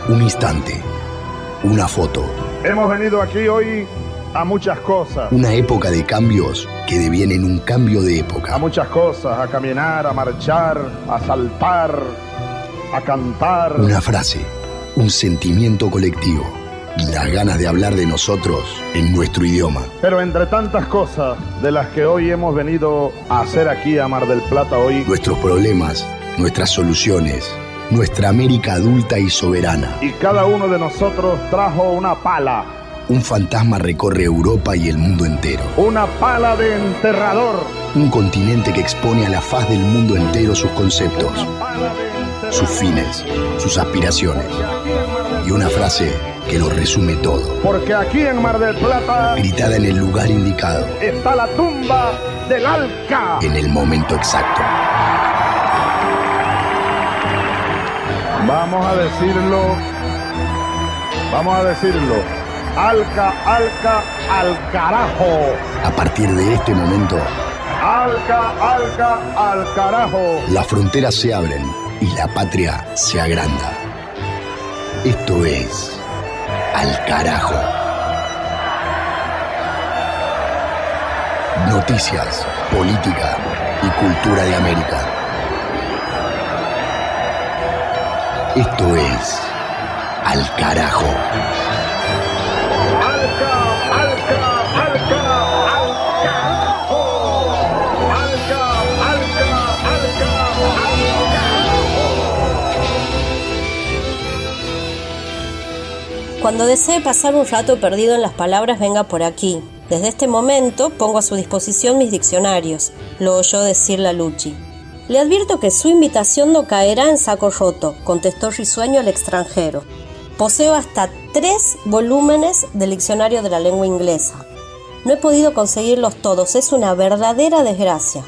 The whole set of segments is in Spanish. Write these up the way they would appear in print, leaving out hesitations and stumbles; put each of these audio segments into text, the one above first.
Un instante, una foto. Hemos venido aquí hoy a muchas cosas. Una época de cambios que devienen un cambio de época. A muchas cosas, a caminar, a marchar, a saltar, a cantar. Una frase, un sentimiento colectivo y las ganas de hablar de nosotros en nuestro idioma. Pero entre tantas cosas de las que hoy hemos venido a hacer aquí a Mar del Plata hoy, nuestros problemas, nuestras soluciones, nuestra América adulta y soberana. Y cada uno de nosotros trajo una pala. Un fantasma recorre Europa y el mundo entero. Una pala de enterrador. Un continente que expone a la faz del mundo entero sus conceptos, sus fines, sus aspiraciones. Y una frase que lo resume todo. Porque aquí en Mar del Plata, gritada en el lugar indicado, está la tumba del Alca. En el momento exacto. Vamos a decirlo. Alca, Alca, al carajo. A partir de este momento, Alca, Alca, al carajo. Las fronteras se abren y la patria se agranda. Esto es Al Carajo. Noticias, política y cultura de América. Esto es Al Carajo. Alca, Alca, Alca, al carajo. Alca, Alca, Alca, al carajo. Cuando desee pasar un rato perdido en las palabras, venga por aquí. Desde este momento pongo a su disposición mis diccionarios, lo oyó decir la Luchi. Le advierto que su invitación no caerá en saco roto, contestó risueño el extranjero. Poseo hasta 3 volúmenes del diccionario de la lengua inglesa. No he podido conseguirlos todos, es una verdadera desgracia.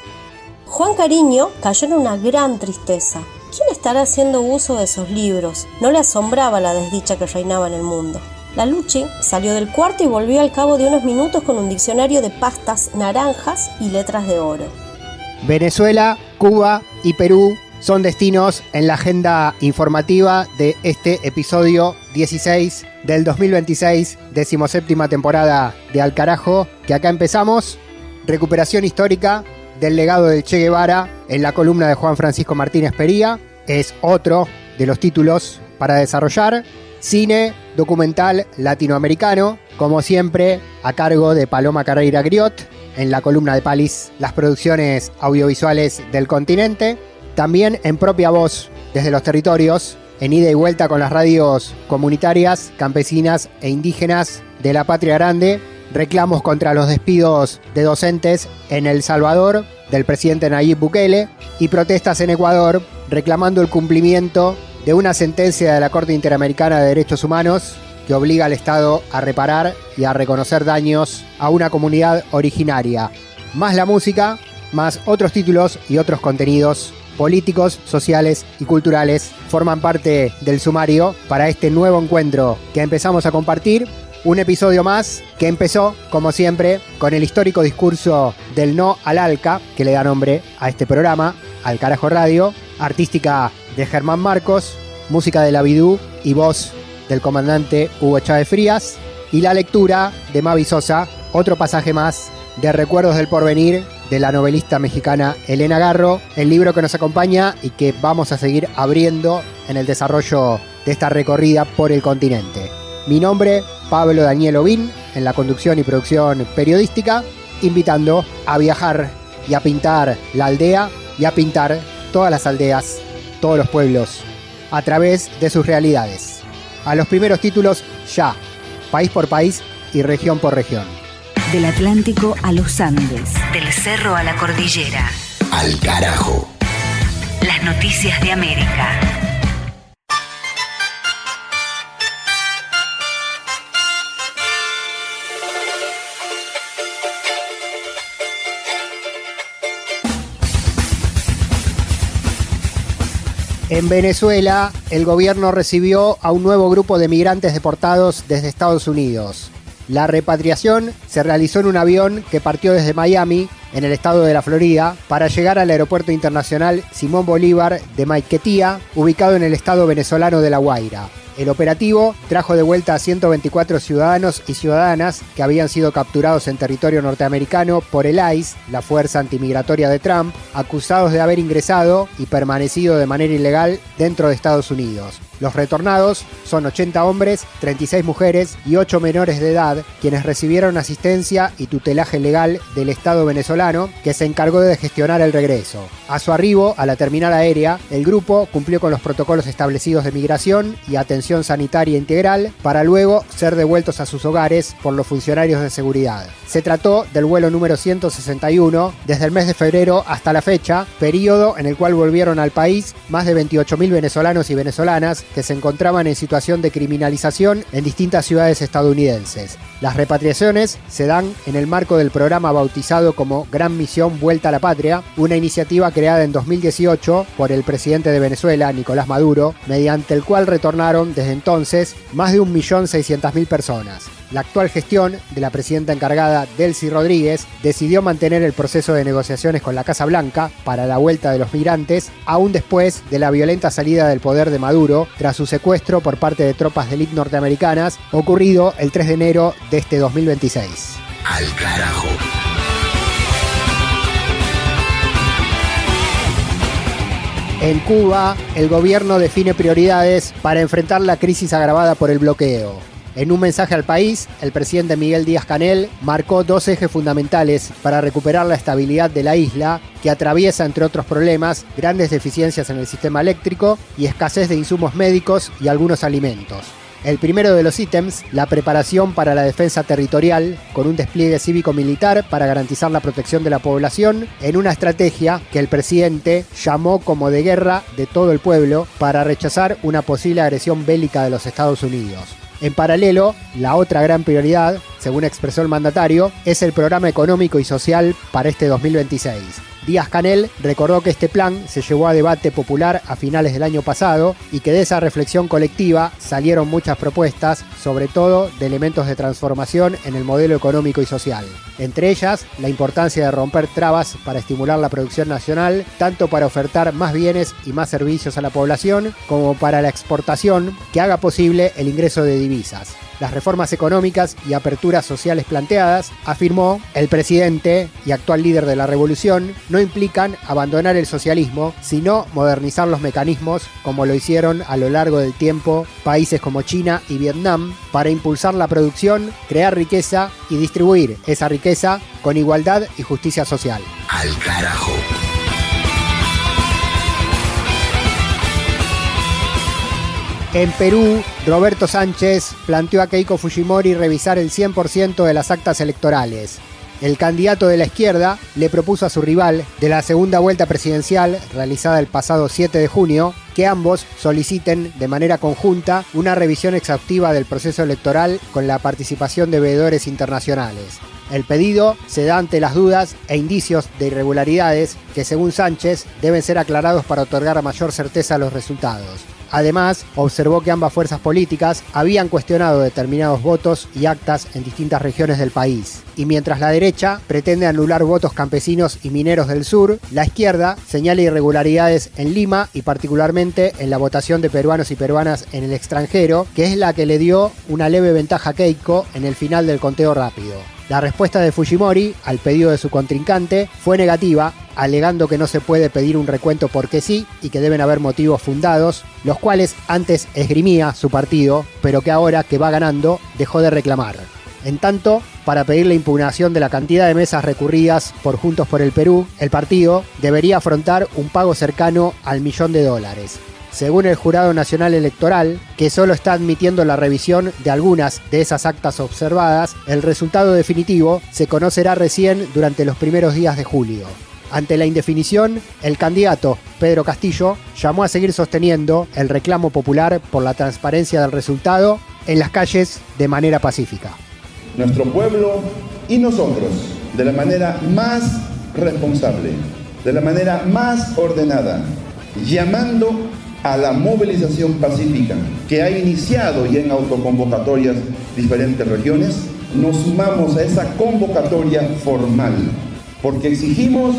Juan Cariño cayó en una gran tristeza. ¿Quién estará haciendo uso de esos libros? No le asombraba la desdicha que reinaba en el mundo. La Luchi salió del cuarto y volvió al cabo de unos minutos con un diccionario de pastas naranjas y letras de oro. Venezuela, Cuba y Perú son destinos en la agenda informativa de este episodio 16 del 2026, 17ª temporada de Al Carajo, que acá empezamos. Recuperación histórica del legado del Che Guevara en la columna de Juan Francisco Martínez Pería, es otro de los títulos para desarrollar. Cine documental latinoamericano, como siempre, a cargo de Paloma Carreira Griot, en la columna de Palis, las producciones audiovisuales del continente. También en propia voz, desde los territorios, en ida y vuelta con las radios comunitarias, campesinas e indígenas de la Patria Grande, reclamos contra los despidos de docentes en El Salvador del presidente Nayib Bukele y protestas en Ecuador reclamando el cumplimiento de una sentencia de la Corte Interamericana de Derechos Humanos que obliga al Estado a reparar y a reconocer daños a una comunidad originaria. Más la música, más otros títulos y otros contenidos políticos, sociales y culturales forman parte del sumario para este nuevo encuentro que empezamos a compartir. Un episodio más que empezó, como siempre, con el histórico discurso del no al Alca, que le da nombre a este programa, Al Carajo Radio, artística de Germán Marcos, música de La Bidú y voz del comandante Hugo Chávez Frías, y la lectura de Mavi Sosa, otro pasaje más de Recuerdos del Porvenir de la novelista mexicana Elena Garro, el libro que nos acompaña y que vamos a seguir abriendo en el desarrollo de esta recorrida por el continente. Mi nombre, Pablo Daniel Ovín, en la conducción y producción periodística, invitando a viajar y a pintar la aldea y a pintar todas las aldeas, todos los pueblos, a través de sus realidades. A los primeros títulos ya, país por país y región por región. Del Atlántico a los Andes, del cerro a la cordillera. Al Carajo. Las noticias de América. En Venezuela, el gobierno recibió a un nuevo grupo de migrantes deportados desde Estados Unidos. La repatriación se realizó en un avión que partió desde Miami, en el estado de la Florida, para llegar al aeropuerto internacional Simón Bolívar de Maiquetía, ubicado en el estado venezolano de La Guaira. El operativo trajo de vuelta a 124 ciudadanos y ciudadanas que habían sido capturados en territorio norteamericano por el ICE, la fuerza antimigratoria de Trump, acusados de haber ingresado y permanecido de manera ilegal dentro de Estados Unidos. Los retornados son 80 hombres, 36 mujeres y 8 menores de edad, quienes recibieron asistencia y tutelaje legal del Estado venezolano, que se encargó de gestionar el regreso. A su arribo a la terminal aérea, el grupo cumplió con los protocolos establecidos de migración y atención sanitaria integral para luego ser devueltos a sus hogares por los funcionarios de seguridad. Se trató del vuelo número 161 desde el mes de febrero hasta la fecha, periodo en el cual volvieron al país más de 28.000 venezolanos y venezolanas que se encontraban en situación de criminalización en distintas ciudades estadounidenses. Las repatriaciones se dan en el marco del programa bautizado como Gran Misión Vuelta a la Patria, una iniciativa creada en 2018 por el presidente de Venezuela, Nicolás Maduro, mediante el cual retornaron desde entonces más de 1.600.000 personas. La actual gestión de la presidenta encargada, Delcy Rodríguez, decidió mantener el proceso de negociaciones con la Casa Blanca para la vuelta de los migrantes, aún después de la violenta salida del poder de Maduro tras su secuestro por parte de tropas de élite norteamericanas, ocurrido el 3 de enero de este 2026. Al carajo. En Cuba, el gobierno define prioridades para enfrentar la crisis agravada por el bloqueo. En un mensaje al país, el presidente Miguel Díaz-Canel marcó 2 ejes fundamentales para recuperar la estabilidad de la isla, que atraviesa, entre otros problemas, grandes deficiencias en el sistema eléctrico y escasez de insumos médicos y algunos alimentos. El primero de los ítems, la preparación para la defensa territorial, con un despliegue cívico-militar para garantizar la protección de la población, en una estrategia que el presidente llamó como de guerra de todo el pueblo para rechazar una posible agresión bélica de los Estados Unidos. En paralelo, la otra gran prioridad, según expresó el mandatario, es el programa económico y social para este 2026. Díaz-Canel recordó que este plan se llevó a debate popular a finales del año pasado y que de esa reflexión colectiva salieron muchas propuestas, sobre todo de elementos de transformación en el modelo económico y social. Entre ellas, la importancia de romper trabas para estimular la producción nacional, tanto para ofertar más bienes y más servicios a la población, como para la exportación que haga posible el ingreso de divisas. Las reformas económicas y aperturas sociales planteadas, afirmó el presidente y actual líder de la revolución, no implican abandonar el socialismo, sino modernizar los mecanismos, como lo hicieron a lo largo del tiempo países como China y Vietnam, para impulsar la producción, crear riqueza y distribuir esa riqueza con igualdad y justicia social. Al carajo. En Perú, Roberto Sánchez planteó a Keiko Fujimori revisar el 100% de las actas electorales. El candidato de la izquierda le propuso a su rival de la segunda vuelta presidencial, realizada el pasado 7 de junio, que ambos soliciten de manera conjunta una revisión exhaustiva del proceso electoral con la participación de veedores internacionales. El pedido se da ante las dudas e indicios de irregularidades que, según Sánchez, deben ser aclarados para otorgar mayor certeza a los resultados. Además, observó que ambas fuerzas políticas habían cuestionado determinados votos y actas en distintas regiones del país. Y mientras la derecha pretende anular votos campesinos y mineros del sur, la izquierda señala irregularidades en Lima y particularmente en la votación de peruanos y peruanas en el extranjero, que es la que le dio una leve ventaja a Keiko en el final del conteo rápido. La respuesta de Fujimori al pedido de su contrincante fue negativa, alegando que no se puede pedir un recuento porque sí y que deben haber motivos fundados, los cuales antes esgrimía su partido, pero que ahora que va ganando dejó de reclamar. En tanto, para pedir la impugnación de la cantidad de mesas recurridas por Juntos por el Perú, el partido debería afrontar un pago cercano al $1.000.000. Según el Jurado Nacional Electoral, que solo está admitiendo la revisión de algunas de esas actas observadas, el resultado definitivo se conocerá recién durante los primeros días de julio. Ante la indefinición, el candidato Pedro Castillo llamó a seguir sosteniendo el reclamo popular por la transparencia del resultado en las calles de manera pacífica. Nuestro pueblo y nosotros, de la manera más responsable, de la manera más ordenada, llamando a la movilización pacífica que ha iniciado ya en autoconvocatorias diferentes regiones, nos sumamos a esa convocatoria formal, porque exigimos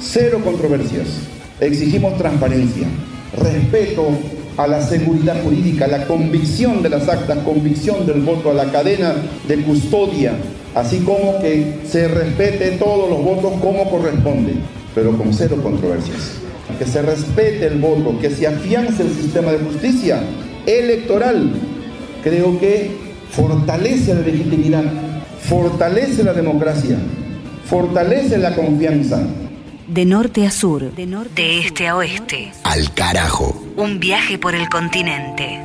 cero controversias, exigimos transparencia, respeto a la seguridad jurídica, a la convicción de las actas, convicción del voto, a la cadena de custodia, así como que se respete todos los votos como corresponde, pero con cero controversias. Que se respete el voto, que se afiance el sistema de justicia electoral. Creo que fortalece la legitimidad, fortalece la democracia, fortalece la confianza. De norte a sur, de este a oeste. Al carajo. Un viaje por el continente.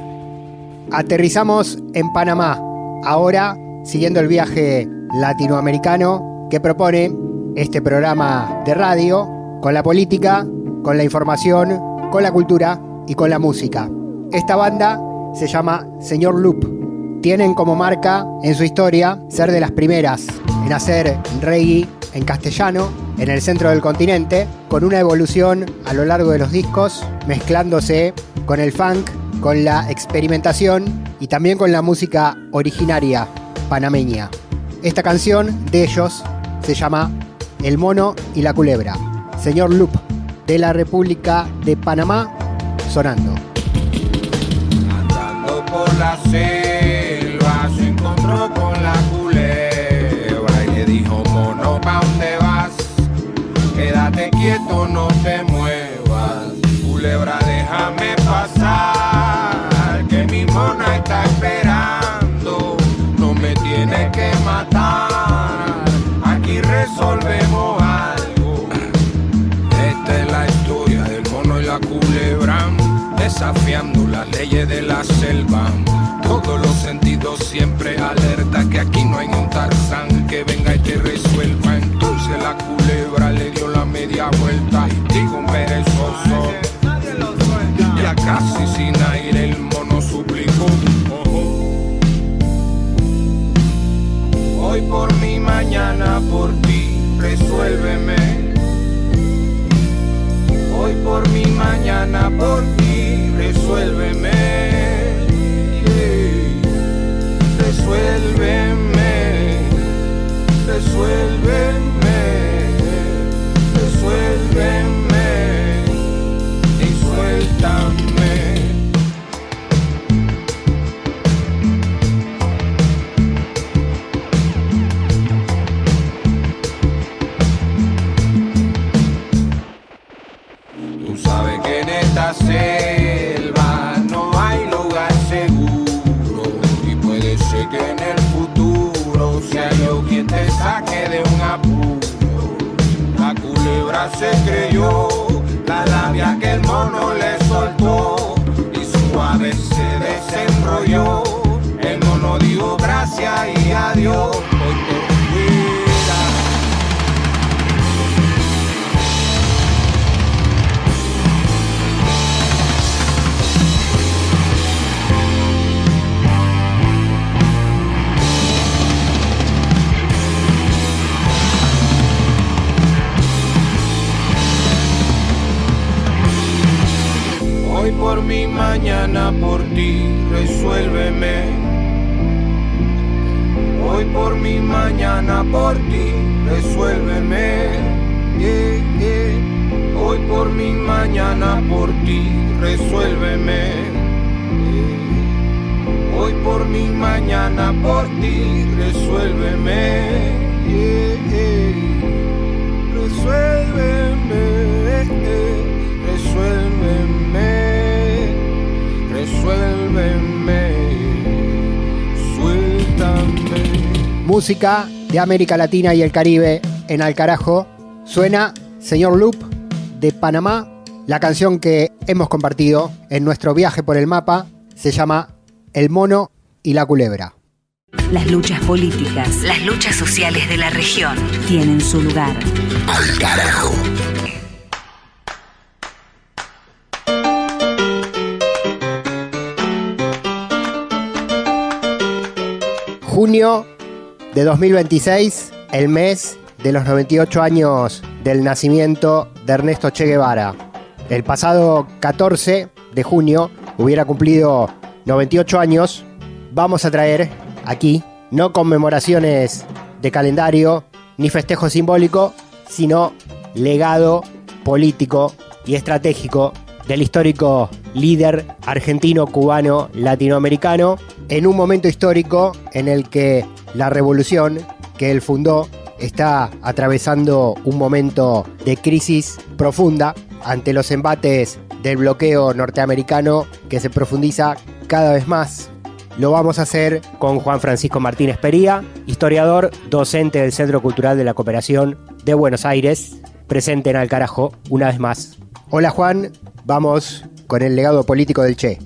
Aterrizamos en Panamá, ahora siguiendo el viaje latinoamericano que propone este programa de radio, con la política, con la información, con la cultura y con la música. Esta banda se llama Señor Loop. Tienen como marca en su historia ser de las primeras en hacer reggae en castellano en el centro del continente, con una evolución a lo largo de los discos, mezclándose con el funk, con la experimentación y también con la música originaria panameña. Esta canción de ellos se llama El Mono y la Culebra. Señor Loop, de la República de Panamá, sonando. Andando por la selva se encontró con la culebra y le dijo: mono, ¿pa' dónde vas? Quédate quieto, no te muevas. Culebra, déjame pasar, que mi mona está esperando. No me tiene que matar, aquí resolvemos algo. Esta es la historia del mono y la culebra, desafiando las leyes de la selva. Todos los sentidos siempre alerta, que aquí no hay un Tarzán que venga y te resuelva. Entonces la culebra le dio la media vuelta y dijo un perezoso, ya casi sin aire el mono suplicó: hoy por mí, mañana por ti, resuélveme. Hoy por mí, mañana por ti, resuélveme. Resuélveme, resuélveme, resuélveme y suéltame. Tú sabes que en esta selva no hay lugar seguro, y puede ser que en el futuro sea yo quien te saque de un apuro. La culebra se creyó la labia que el mono le soltó y suave se desenrolló. El mono dijo gracias y adiós. Hoy por fuera. Hoy por mí, mañana por ti, resuélveme. Hoy por mí, mañana por ti, resuélveme. Yeah, yeah. Hoy por mí, mañana por ti, resuélveme. Yeah. Hoy por mí, mañana por ti, resuélveme. Yeah, yeah. Resuélveme, resuélveme. Resuélveme, suéltame. Música de América Latina y el Caribe en Al Carajo. Suena Señor Loop de Panamá. La canción que hemos compartido en nuestro viaje por el mapa se llama El Mono y la Culebra. Las luchas políticas, las luchas sociales de la región tienen su lugar. Al carajo. Junio de 2026, el mes de los 98 años del nacimiento de Ernesto Che Guevara. El pasado 14 de junio hubiera cumplido 98 años. Vamos a traer aquí no conmemoraciones de calendario ni festejo simbólico, sino legado político y estratégico del histórico líder argentino, cubano, latinoamericano, en un momento histórico en el que la revolución que él fundó está atravesando un momento de crisis profunda ante los embates del bloqueo norteamericano que se profundiza cada vez más. Lo vamos a hacer con Juan Francisco Martínez Pería, historiador, docente del Centro Cultural de la Cooperación de Buenos Aires, presente en Al Carajo una vez más. Hola Juan, vamos con el legado político del Che.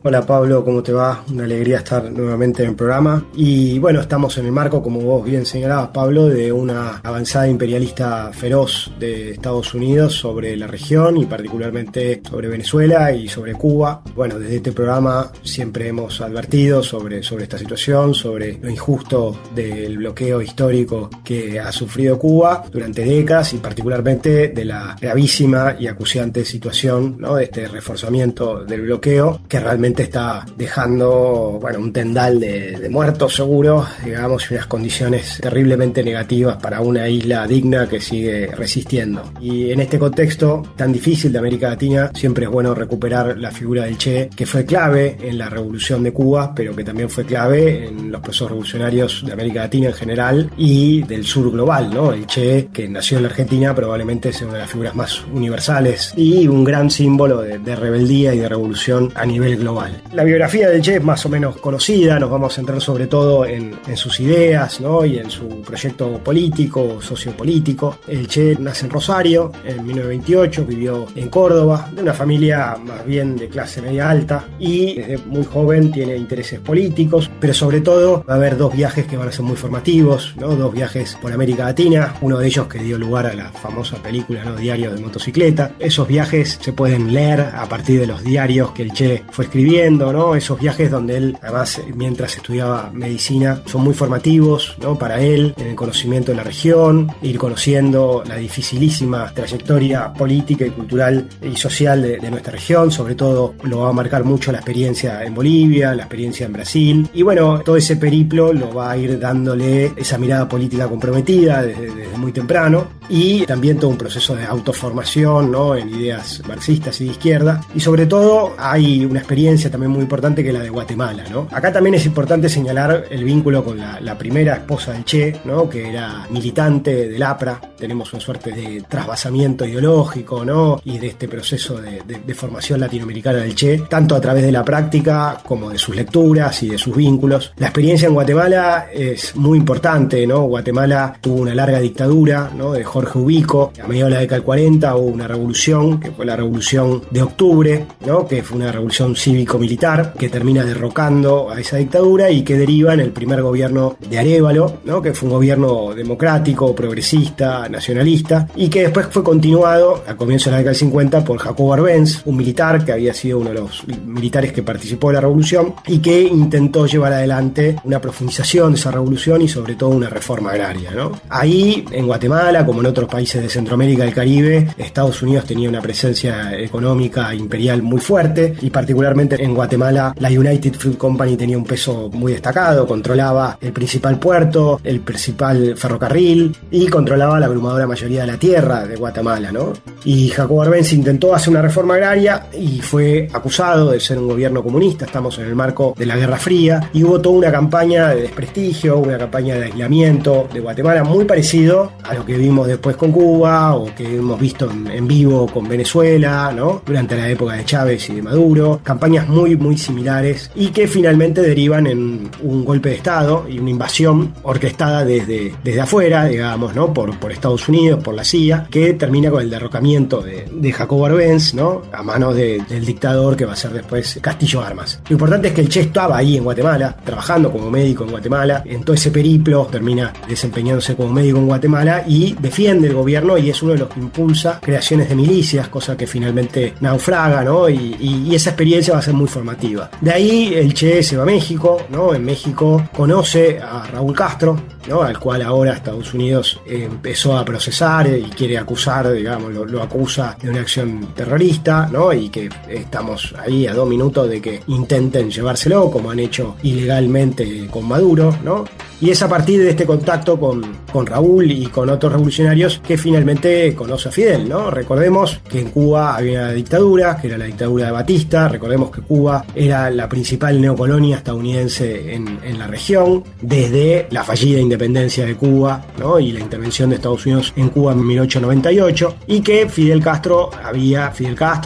Hola Pablo, ¿cómo te va? Una alegría estar nuevamente en el programa. Y bueno, estamos en el marco, como vos bien señalabas, Pablo, de una avanzada imperialista feroz de Estados Unidos sobre la región y particularmente sobre Venezuela y sobre Cuba. Bueno, desde este programa siempre hemos advertido sobre esta situación, sobre lo injusto del bloqueo histórico que ha sufrido Cuba durante décadas y particularmente de la gravísima y acuciante situación, ¿no?, de este reforzamiento del bloqueo que realmente está dejando, bueno, un tendal de muertos seguros, digamos, y unas condiciones terriblemente negativas para una isla digna que sigue resistiendo. Y en este contexto tan difícil de América Latina, siempre es bueno recuperar la figura del Che, que fue clave en la revolución de Cuba, pero que también fue clave en los procesos revolucionarios de América Latina en general y del sur global, ¿no? El Che, que nació en la Argentina, probablemente es una de las figuras más universales y un gran símbolo de rebeldía y de revolución a nivel global. La biografía del Che es más o menos conocida, nos vamos a centrar sobre todo en sus ideas, ¿no?, y en su proyecto político, sociopolítico. El Che nace en Rosario en 1928, vivió en Córdoba, de una familia más bien de clase media alta, y desde muy joven tiene intereses políticos, pero sobre todo va a haber dos viajes que van a ser muy formativos, ¿no?, dos viajes por América Latina, uno de ellos que dio lugar a la famosa película, ¿no?, Diario de Motocicleta. Esos viajes se pueden leer a partir de los diarios que el Che fue escribiendo, ¿no? Esos viajes donde él, además, mientras estudiaba medicina, son muy formativos, ¿no?, para él, en el conocimiento de la región, ir conociendo la dificilísima trayectoria política y cultural y social de nuestra región. Sobre todo lo va a marcar mucho la experiencia en Bolivia, la experiencia en Brasil, y bueno, todo ese periplo lo va a ir dándole esa mirada política comprometida desde muy temprano, y también todo un proceso de autoformación, ¿no?, en ideas marxistas y de izquierda, y sobre todo hay una experiencia también muy importante que es la de Guatemala, ¿no? Acá también es importante señalar el vínculo con la primera esposa del Che, ¿no?, que era militante del APRA. Tenemos una suerte de trasvasamiento ideológico, ¿no?, y de este proceso de formación latinoamericana del Che, tanto a través de la práctica como de sus lecturas y de sus vínculos. La experiencia en Guatemala es muy importante, ¿no? Guatemala tuvo una larga dictadura, ¿no?, de Jorge Ubico. A mediados de la década del 40 hubo una revolución, que fue la Revolución de Octubre, ¿no?, que fue una revolución cívico-militar que termina derrocando a esa dictadura y que deriva en el primer gobierno de Arévalo, ¿no?, que fue un gobierno democrático, progresista, nacionalista, y que después fue continuado a comienzos de la década del 50 por Jacobo Arbenz, un militar que había sido uno de los militares que participó de la revolución y que intentó llevar adelante una profundización de esa revolución y sobre todo una reforma agraria, ¿no? Ahí, en Guatemala, como en otros países de Centroamérica y del Caribe, Estados Unidos tenía una presencia económica imperial muy fuerte, y particularmente en Guatemala la United Fruit Company tenía un peso muy destacado, controlaba el principal puerto, el principal ferrocarril y controlaba la abrumadora mayoría de la tierra de Guatemala, ¿no? Y Jacobo Arbenz intentó hacer una reforma agraria y fue acusado de ser un gobierno comunista. Estamos en el marco de la Guerra Fría y hubo toda una campaña de desprestigio, una campaña de aislamiento de Guatemala muy parecido a lo que vimos después con Cuba o que hemos visto en vivo con Venezuela, ¿no?, durante la época de Chávez y de Maduro. Campañas muy similares y que finalmente derivan en un golpe de Estado y una invasión orquestada desde afuera, digamos, ¿no?, por Estados Unidos, por la CIA, que termina con el derrocamiento de Jacobo Arbenz, ¿no?, a manos del dictador que va a ser después Castillo Armas. Lo importante es que el Che estaba ahí en Guatemala, trabajando como médico en Guatemala. En todo ese periplo termina desempeñándose como médico en Guatemala y defiende el gobierno, y es uno de los que impulsa creaciones de milicias, cosa que finalmente naufraga, ¿no?, y esa experiencia va a ser muy formativa. De ahí el Che se va a México, ¿no? En México conoce a Raúl Castro, ¿no? Al cual ahora Estados Unidos empezó a procesar y quiere acusar, digamos, lo acusa de una acción terrorista, ¿no? Y que estamos ahí a 2 minutos de que intenten llevárselo, como han hecho ilegalmente con Maduro, ¿no? Y es a partir de este contacto con Raúl y con otros revolucionarios que finalmente conoce a Fidel, ¿no? Recordemos que en Cuba había una dictadura, que era la dictadura de Batista. Recordemos que Cuba era la principal neocolonia estadounidense en la región, desde la fallida independencia de Cuba, ¿no? Y la intervención de Estados Unidos en Cuba en 1898, y que Fidel Castro,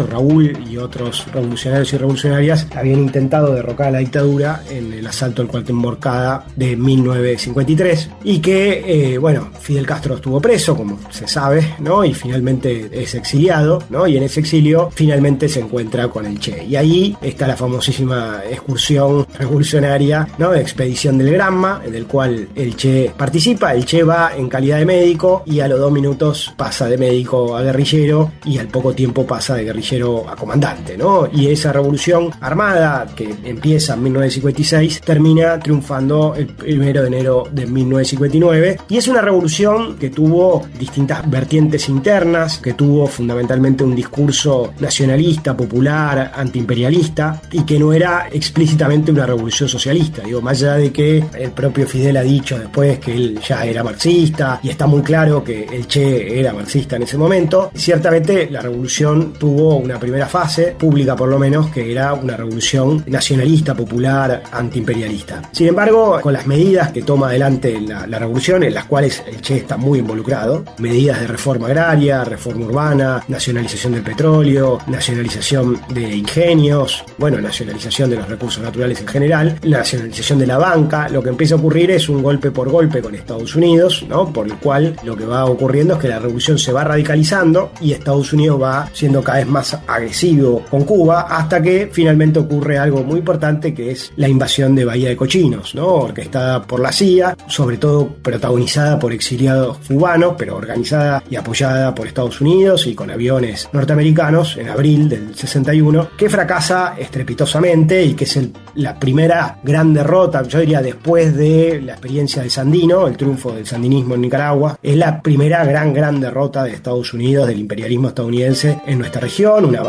Raúl y otros revolucionarios y revolucionarias habían intentado derrocar a la dictadura en el asalto al cuartel Moncada de 1953, y que, Fidel Castro estuvo preso, como se sabe, ¿no? Y finalmente es exiliado, ¿no? Y en ese exilio finalmente se encuentra con el Che. Y ahí está la famosísima excursión revolucionaria, ¿no? Expedición del Granma, en el cual el Che participa. El Che va en calidad de médico y a los 2 minutos pasa de médico a guerrillero, y al poco tiempo pasa de guerrillero a comandante, ¿no? Y esa revolución armada que empieza en 1956 termina triunfando el 1 de enero de 1959, y es una revolución que tuvo distintas vertientes internas, que tuvo fundamentalmente un discurso nacionalista, popular, antiimperialista, y que no era explícitamente una revolución socialista. Digo, más allá de que el propio Fidel ha dicho después que él ya era marxista, y está muy claro que el Che era marxista en ese momento, ciertamente la revolución tuvo una primera fase, pública por lo menos, que era una revolución nacionalista, popular, antiimperialista. Sin embargo, con las medidas que toma adelante la revolución, en las cuales el Che está muy involucrado, medidas de reforma agraria, reforma urbana, nacionalización del petróleo, nacionalización de ingenios, nacionalización de los recursos naturales en general, nacionalización de la banca, lo que empieza a ocurrir es un golpe por golpe con Estados Unidos, ¿no? Por el cual lo que va ocurriendo es que la revolución se va radicalizando y Estados Unidos va siendo cada vez más agresivo con Cuba, hasta que finalmente ocurre algo muy importante, que es la invasión de Bahía de Cochinos, ¿no? Orquestada por la CIA, sobre todo protagonizada por exiliados cubanos, pero organizada y apoyada por Estados Unidos y con aviones norteamericanos en abril del 61, que fracasa estrepitosamente y que es la primera gran derrota, yo diría, después de la experiencia de Sandino, el triunfo del sandinismo en Nicaragua. Es la primera gran derrota de Estados Unidos, del imperialismo estadounidense en nuestra región, una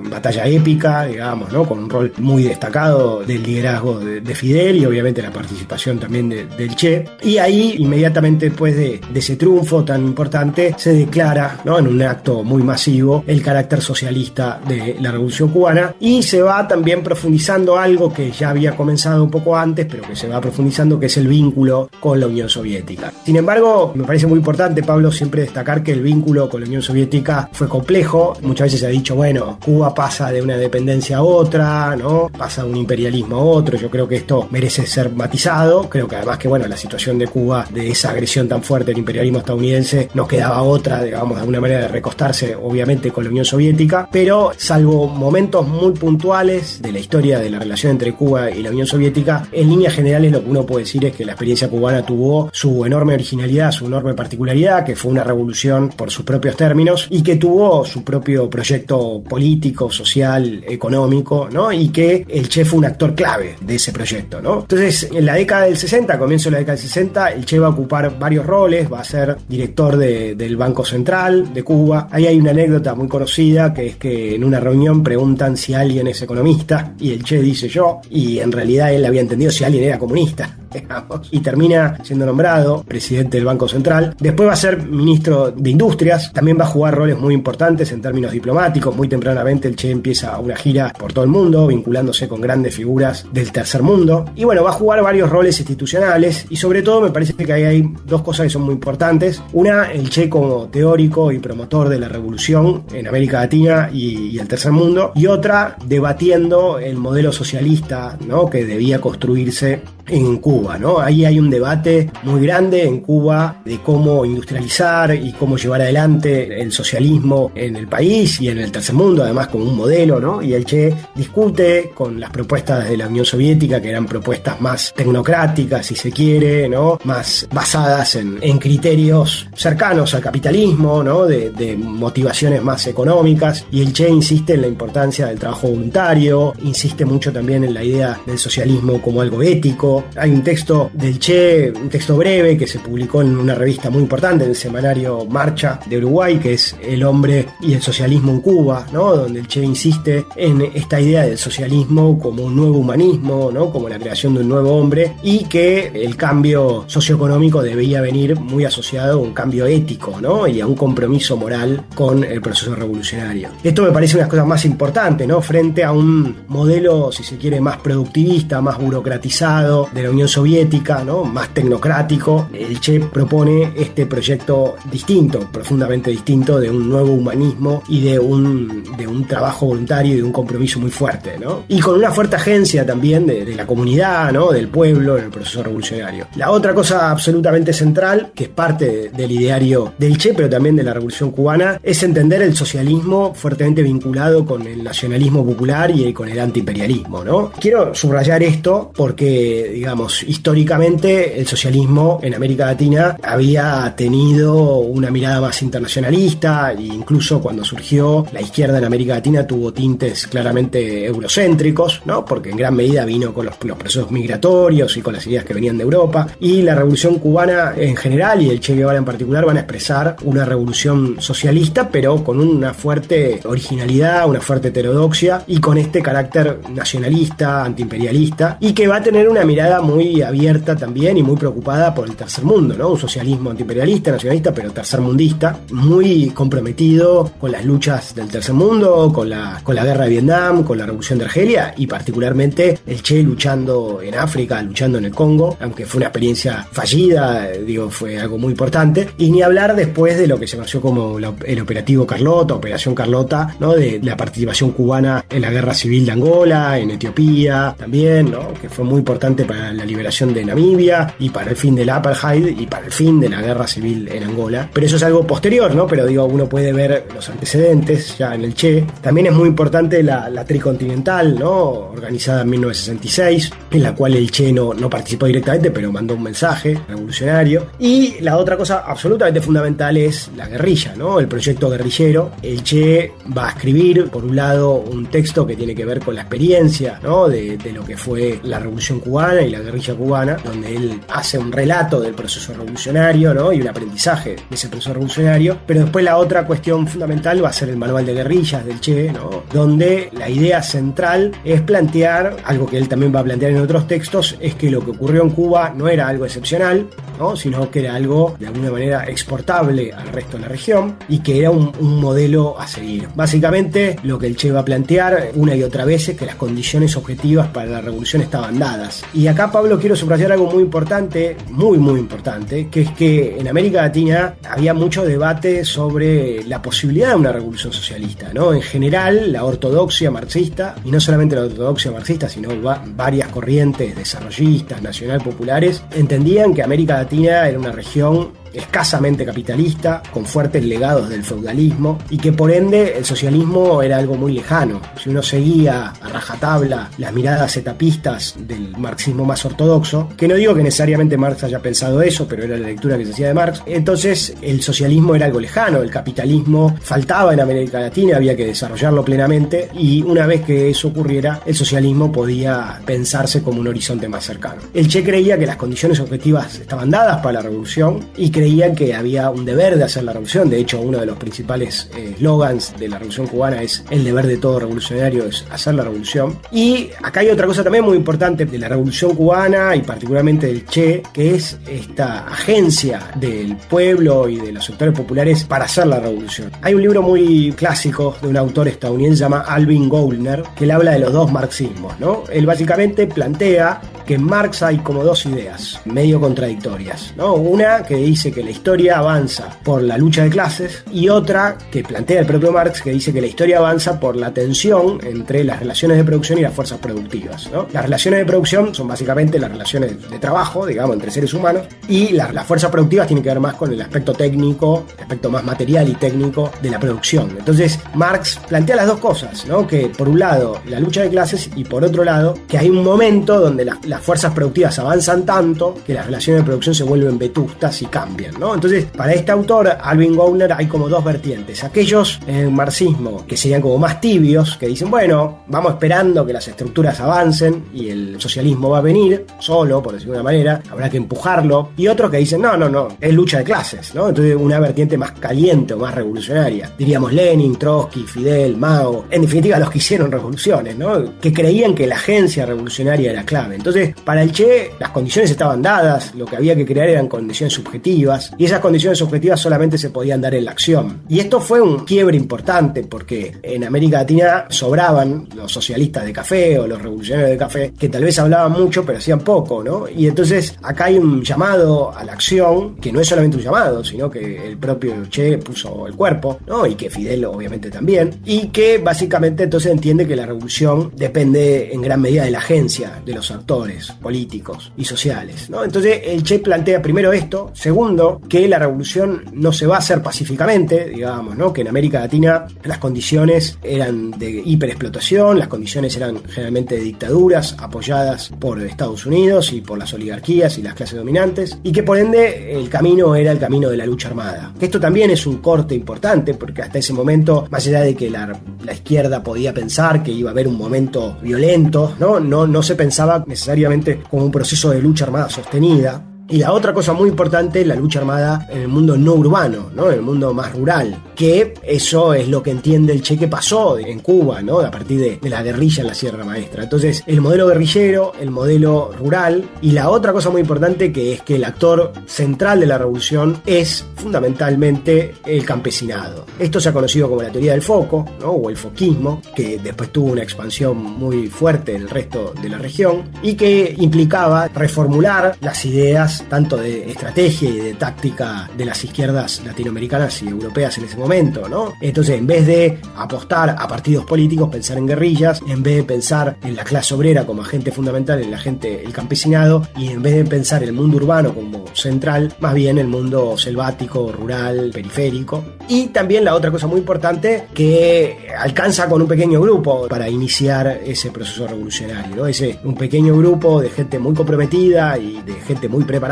batalla épica, digamos, ¿no? Con un rol muy destacado del liderazgo de Fidel y obviamente la participación también del Che. Y ahí, inmediatamente después de ese triunfo tan importante, se declara, ¿no? En un acto muy masivo, el carácter socialista de la Revolución Cubana, y se va también profundizando algo que ya había comenzado un poco antes, pero que se va profundizando, que es el vínculo con la Unión Soviética. Sin embargo, me parece muy importante, Pablo, siempre destacar que el vínculo con la Unión Soviética fue complejo. Muchas veces se ha dicho, Cuba pasa de una dependencia a otra, ¿no? Pasa de un imperialismo a otro. Yo creo que esto merece ser matizado. Creo que además que, la situación de Cuba, de esa agresión tan fuerte del imperialismo estadounidense, no quedaba otra, digamos, de alguna manera de recostarse, obviamente, con la Unión Soviética, pero salvo momentos muy puntuales de la historia de la relación entre Cuba y la Unión Soviética, en líneas generales lo que uno puede decir es que la experiencia cubana tuvo su enorme originalidad, su enorme particularidad, que fue una revolución por sus propios términos y que tuvo su propio proyecto político, social, económico, ¿no? Y que el Che fue un actor clave de ese proyecto, ¿no? Entonces, en la década del 60, comienzo de la década del 60, el Che va a ocupar varios roles, va a ser director del Banco Central de Cuba. Ahí hay una anécdota muy conocida, que es que en una reunión preguntan si alguien es economista y el Che dice yo, y en realidad él había entendido si alguien era comunista, digamos, y termina siendo nombrado presidente del Banco Central. Después va a ser ministro de Industrias, también va a jugar roles muy importantes en términos diplomáticos. Muy tempranamente el Che empieza una gira por todo el mundo, vinculándose con grandes figuras del tercer mundo, y va a jugar varios roles institucionales, y sobre todo me parece que ahí hay dos cosas que son muy importantes. Una, el Che como teórico y promotor de la revolución en América Latina y el tercer mundo, y otra, debatiendo el modelo socialista, ¿no? Que debía construirse en Cuba, ¿no? Ahí hay un debate muy grande en Cuba de cómo industrializar y cómo llevar adelante el socialismo en el país y en el tercer mundo, además como un modelo, ¿no? Y el Che discute con las propuestas de la Unión Soviética, que eran propuestas más tecnocráticas, si se quiere, ¿no? Más basadas en criterios cercanos al capitalismo, ¿no? De motivaciones más económicas, y el Che insiste en la importancia del trabajo voluntario, insiste mucho también en la idea del socialismo como algo ético. Hay un texto del Che un texto breve que se publicó en una revista muy importante, en el semanario Marcha de Uruguay, que es El hombre y el socialismo en Cuba, ¿no? Donde el Che insiste en esta idea del socialismo como un nuevo humanismo, ¿no? Como la creación de un nuevo hombre, y que el cambio socioeconómico debía venir muy asociado a un cambio ético, ¿no? Y a un compromiso moral con el proceso revolucionario. Esto me parece una de las cosas más importantes, ¿no? Frente a un modelo, si se quiere, más productivista, más burocratizado de la Unión Soviética, ¿no? Más tecnocrático, el Che propone este proyecto distinto, profundamente distinto, de un nuevo humanismo y de un trabajo voluntario y de un compromiso muy fuerte, ¿no? Y con una fuerte agencia también de la comunidad, ¿no? Del pueblo en el proceso revolucionario. La otra cosa absolutamente central, que es parte del ideario del Che, pero también de la Revolución Cubana, es entender el socialismo fuertemente vinculado con el nacionalismo popular y con el antiimperialismo, ¿no? Quiero subrayar esto porque, digamos, históricamente el socialismo en América Latina había tenido una mirada más internacionalista, e incluso cuando surgió la izquierda en América Latina tuvo tintes claramente eurocéntricos, ¿no? Porque en gran medida vino con los procesos migratorios y con las ideas que venían de Europa, y la Revolución Cubana en general y el Che Guevara en particular van a expresar una revolución socialista, pero con una fuerte originalidad, una fuerte heterodoxia y con este carácter nacionalista, antiimperialista, y que va a tener una mirada muy abierta también y muy preocupada por el tercer mundo, ¿no? Un socialismo antiimperialista, nacionalista, pero tercermundista, muy comprometido con las luchas del tercer mundo, con la guerra de Vietnam, con la revolución de Argelia, y particularmente el Che luchando en África, luchando en el Congo, aunque fue una experiencia fallida, fue algo muy importante, y ni hablar después de lo que se conoció como el operativo Carlota, Operación Carlota, ¿no? De la participación cubana en la guerra civil de Angola, en Etiopía también, ¿no? Que fue muy importante para la liberación de Namibia y para el fin del apartheid y para el fin de la guerra civil en Angola. Pero eso es algo posterior, ¿no? Pero uno puede ver los antecedentes ya en el Che. También es muy importante la Tricontinental, ¿no? Organizada en 1966, en la cual el Che no participó directamente, pero mandó un mensaje revolucionario. Y la otra cosa absolutamente fundamental es la guerrilla, ¿no? El proyecto guerrillero. El Che va a escribir, por un lado, un texto que tiene que ver con la experiencia, ¿no? de lo que fue la Revolución Cubana y la guerrilla cubana, donde él hace un relato del proceso revolucionario, ¿no? Y un aprendizaje de ese proceso revolucionario. Pero después la otra cuestión fundamental va a ser el manual de guerrillas del Che, ¿no? Donde la idea central es plantear, algo que él también va a plantear en otros textos, es que lo que ocurrió en Cuba no era algo excepcional, ¿no? Sino que era algo de alguna manera exportable al resto de la región y que era un modelo a seguir. Básicamente lo que el Che va a plantear una y otra vez es que las condiciones objetivas para la revolución estaban dadas. Y acá, Pablo, quiero subrayar algo muy importante, muy muy importante, que es que en América Latina había mucho debate sobre la posibilidad de una revolución socialista, ¿no? En general, la ortodoxia marxista, y no solamente la ortodoxia marxista, sino varias corrientes desarrollistas, nacional populares, entendían que América Latina era una región escasamente capitalista, con fuertes legados del feudalismo, y que por ende el socialismo era algo muy lejano. Si uno seguía a rajatabla las miradas etapistas del marxismo más ortodoxo, que no digo que necesariamente Marx haya pensado eso, pero era la lectura que se hacía de Marx, entonces el socialismo era algo lejano, el capitalismo faltaba en América Latina, había que desarrollarlo plenamente, y una vez que eso ocurriera, el socialismo podía pensarse como un horizonte más cercano. El Che creía que las condiciones objetivas estaban dadas para la revolución, y creían que había un deber de hacer la revolución. De hecho, uno de los principales eslogans de la Revolución Cubana es: el deber de todo revolucionario es hacer la revolución. Y acá hay otra cosa también muy importante de la Revolución Cubana y particularmente del Che, que es esta agencia del pueblo y de los sectores populares para hacer la revolución. Hay un libro muy clásico de un autor estadounidense llamado Alvin Goldner, que él habla de los dos marxismos, ¿no? Él básicamente plantea que en Marx hay como dos ideas medio contradictorias, ¿no? Una que dice que la historia avanza por la lucha de clases, y otra que plantea el propio Marx, que dice que la historia avanza por la tensión entre las relaciones de producción y las fuerzas productivas, ¿no? Las relaciones de producción son básicamente las relaciones de trabajo, digamos, entre seres humanos, y las fuerzas productivas tienen que ver más con el aspecto técnico, el aspecto más material y técnico de la producción. Entonces Marx plantea las dos cosas, ¿no? Que por un lado la lucha de clases y por otro lado que hay un momento donde las las fuerzas productivas avanzan tanto que las relaciones de producción se vuelven vetustas y cambian, ¿no? Entonces, para este autor, Alvin Gowner, hay como dos vertientes. Aquellos en el marxismo que serían como más tibios, que dicen, bueno, vamos esperando que las estructuras avancen y el socialismo va a venir solo, por decirlo de una manera, habrá que empujarlo. Y otros que dicen, no, es lucha de clases, ¿no? Entonces, una vertiente más caliente o más revolucionaria. Diríamos Lenin, Trotsky, Fidel, Mao, en definitiva los que hicieron revoluciones, ¿no? Que creían que la agencia revolucionaria era clave. Entonces, para el Che, las condiciones estaban dadas, lo que había que crear eran condiciones subjetivas, y esas condiciones subjetivas solamente se podían dar en la acción. Y esto fue un quiebre importante, porque en América Latina sobraban los socialistas de café o los revolucionarios de café, que tal vez hablaban mucho, pero hacían poco, ¿no? Y entonces, acá hay un llamado a la acción, que no es solamente un llamado, sino que el propio Che puso el cuerpo, ¿no? Y que Fidel, obviamente, también, y que básicamente entonces entiende que la revolución depende en gran medida de la agencia de los actores políticos y sociales, ¿no? Entonces el Che plantea primero esto, segundo, que la revolución no se va a hacer pacíficamente, digamos, ¿no? Que en América Latina las condiciones eran de hiperexplotación, las condiciones eran generalmente de dictaduras apoyadas por Estados Unidos y por las oligarquías y las clases dominantes, y que por ende el camino era el camino de la lucha armada. Esto también es un corte importante, porque hasta ese momento, más allá de que la izquierda podía pensar que iba a haber un momento violento, no se pensaba necesariamente como un proceso de lucha armada sostenida. Y la otra cosa muy importante es la lucha armada en el mundo no urbano, ¿no? En el mundo más rural, que eso es lo que entiende el Che que pasó en Cuba, ¿no? A partir de la guerrilla en la Sierra Maestra. Entonces, el modelo guerrillero, el modelo rural, y la otra cosa muy importante que es que el actor central de la revolución es fundamentalmente el campesinado. Esto se ha conocido como la teoría del foco, ¿no? O el foquismo, que después tuvo una expansión muy fuerte en el resto de la región y que implicaba reformular las ideas tanto de estrategia y de táctica de las izquierdas latinoamericanas y europeas en ese momento, ¿no? Entonces, en vez de apostar a partidos políticos, pensar en guerrillas, en vez de pensar en la clase obrera como agente fundamental, en el campesinado, y en vez de pensar el mundo urbano como central, más bien el mundo selvático, rural, periférico. Y también la otra cosa muy importante, que alcanza con un pequeño grupo para iniciar ese proceso revolucionario, ¿no? Un pequeño grupo de gente muy comprometida y de gente muy preparada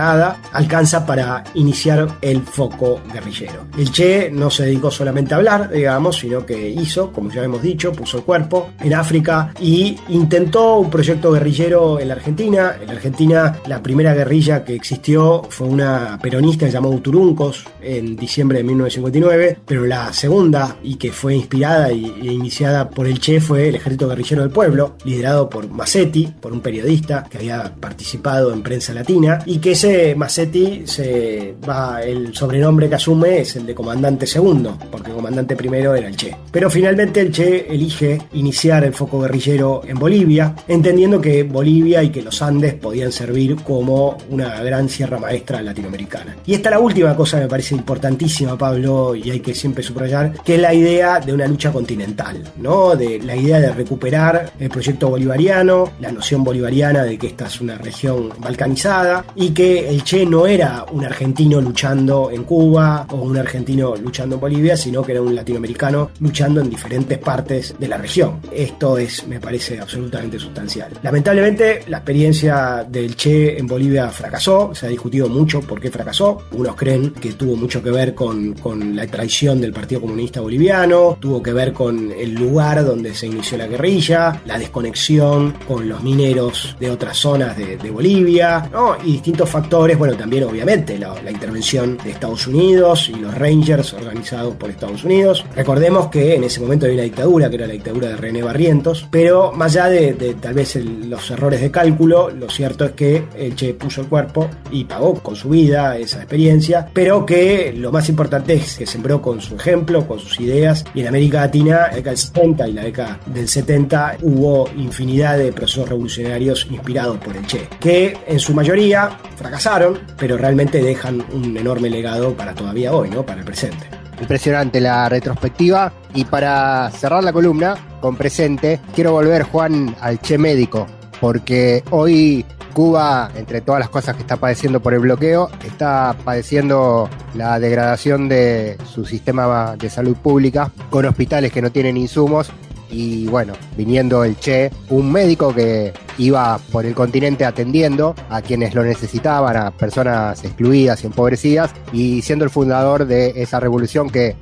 alcanza para iniciar el foco guerrillero. El Che no se dedicó solamente a hablar, digamos, sino que hizo, como ya hemos dicho, puso el cuerpo en África y intentó un proyecto guerrillero en la Argentina. En la Argentina, la primera guerrilla que existió fue una peronista que se llamó Uturuncos en diciembre de 1959, pero la segunda, y que fue inspirada e iniciada por el Che, fue el Ejército Guerrillero del Pueblo, liderado por Massetti, por un periodista que había participado en Prensa Latina, y que ese Massetti el sobrenombre que asume es el de comandante segundo, porque comandante primero era el Che. Pero finalmente el Che elige iniciar el foco guerrillero en Bolivia, entendiendo que Bolivia y que los Andes podían servir como una gran sierra maestra latinoamericana. Y esta es la última cosa que me parece importantísima, Pablo, y hay que siempre subrayar, que es la idea de una lucha continental, ¿no? De la idea de recuperar el proyecto bolivariano, la noción bolivariana de que esta es una región balcanizada y que el Che no era un argentino luchando en Cuba o un argentino luchando en Bolivia, sino que era un latinoamericano luchando en diferentes partes de la región. Esto me parece absolutamente sustancial. Lamentablemente, la experiencia del Che en Bolivia fracasó, se ha discutido mucho por qué fracasó. Unos creen que tuvo mucho que ver con la traición del Partido Comunista Boliviano, tuvo que ver con el lugar donde se inició la guerrilla, la desconexión con los mineros de otras zonas de Bolivia, ¿no? Y distintos factores, bueno, también obviamente la intervención de Estados Unidos y los Rangers organizados por Estados Unidos. Recordemos que en ese momento había una dictadura, que era la dictadura de René Barrientos, pero más allá de tal vez los errores de cálculo, lo cierto es que el Che puso el cuerpo y pagó con su vida esa experiencia, pero que lo más importante es que sembró con su ejemplo, con sus ideas, y en América Latina, en la década del 60 y la década del 70, hubo infinidad de procesos revolucionarios inspirados por el Che, que en su mayoría fracasaron, pero realmente dejan un enorme legado para todavía hoy, ¿no? Para el presente. Impresionante la retrospectiva. Y para cerrar la columna con presente, quiero volver, Juan, al Che médico, porque hoy Cuba, entre todas las cosas que está padeciendo por el bloqueo, está padeciendo la degradación de su sistema de salud pública, con hospitales que no tienen insumos y bueno, viniendo el Che, un médico que iba por el continente atendiendo a quienes lo necesitaban, a personas excluidas y empobrecidas, y siendo el fundador de esa revolución que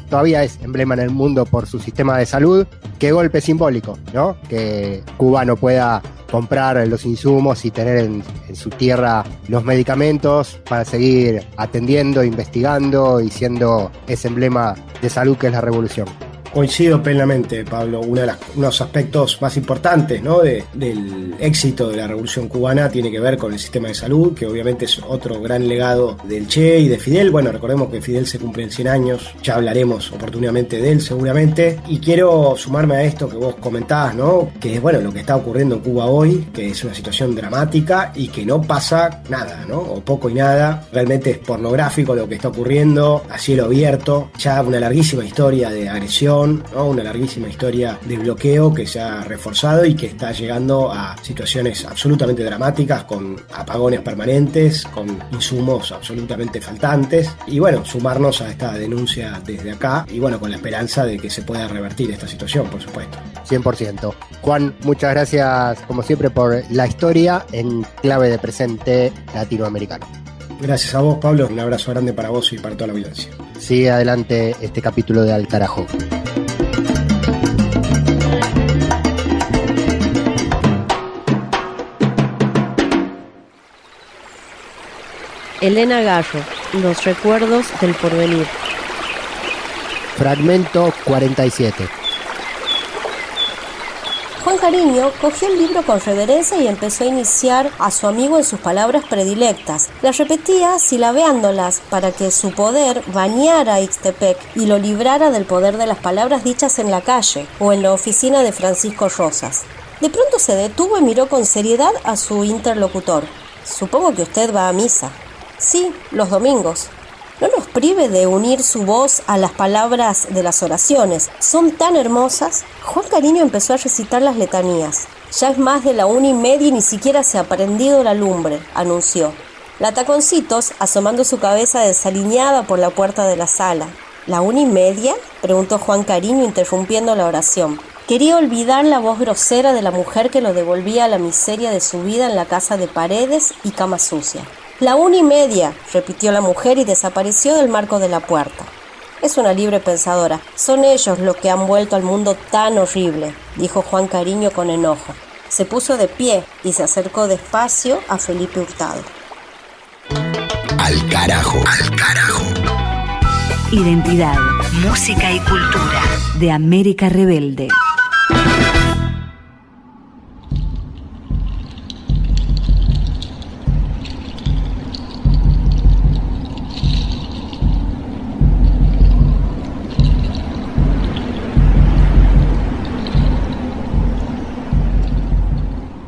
todavía es emblema en el mundo por su sistema de salud. Qué golpe simbólico, ¿no? Que Cuba no pueda comprar los insumos y tener en su tierra los medicamentos para seguir atendiendo, investigando y siendo ese emblema de salud que es la revolución. Coincido plenamente, Pablo. Uno de los aspectos más importantes, ¿no?, del éxito de la Revolución Cubana tiene que ver con el sistema de salud, que obviamente es otro gran legado del Che y de Fidel. Bueno, recordemos que Fidel se cumplen 100 años, ya hablaremos oportunamente de él seguramente. Y quiero sumarme a esto que vos comentabas, ¿no?, que es, bueno, lo que está ocurriendo en Cuba hoy, que es una situación dramática y que no pasa nada, ¿no?, o poco y nada. Realmente es pornográfico lo que está ocurriendo a cielo abierto. Ya una larguísima historia de agresión, ¿no?, una larguísima historia de bloqueo que se ha reforzado y que está llegando a situaciones absolutamente dramáticas, con apagones permanentes, con insumos absolutamente faltantes, y bueno, sumarnos a esta denuncia desde acá y bueno, con la esperanza de que se pueda revertir esta situación, por supuesto. 100%. Juan, muchas gracias como siempre por la historia en clave de presente latinoamericano. Gracias a vos, Pablo, un abrazo grande para vos y para toda la audiencia. Sigue adelante este capítulo de Al Carajo. Elena Garro, Los recuerdos del porvenir. Fragmento 47. Juan Cariño cogió el libro con reverencia y empezó a iniciar a su amigo en sus palabras predilectas. Las repetía silabeándolas para que su poder bañara a Ixtepec y lo librara del poder de las palabras dichas en la calle o en la oficina de Francisco Rosas. De pronto se detuvo y miró con seriedad a su interlocutor. Supongo que usted va a misa. Sí, los domingos. No nos prive de unir su voz a las palabras de las oraciones. Son tan hermosas. Juan Cariño empezó a recitar las letanías. Ya es más de la 1:30 y ni siquiera se ha prendido la lumbre, anunció. La Taconcitos, asomando su cabeza desaliñada por la puerta de la sala. ¿La 1:30? Preguntó Juan Cariño, interrumpiendo la oración. Quería olvidar la voz grosera de la mujer que lo devolvía a la miseria de su vida en la casa de paredes y cama sucia. La 1:30, repitió la mujer y desapareció del marco de la puerta. Es una libre pensadora. Son ellos los que han vuelto al mundo tan horrible, dijo Juan Cariño con enojo. Se puso de pie y se acercó despacio a Felipe Hurtado. Al carajo. Al carajo. Identidad, música y cultura de América Rebelde.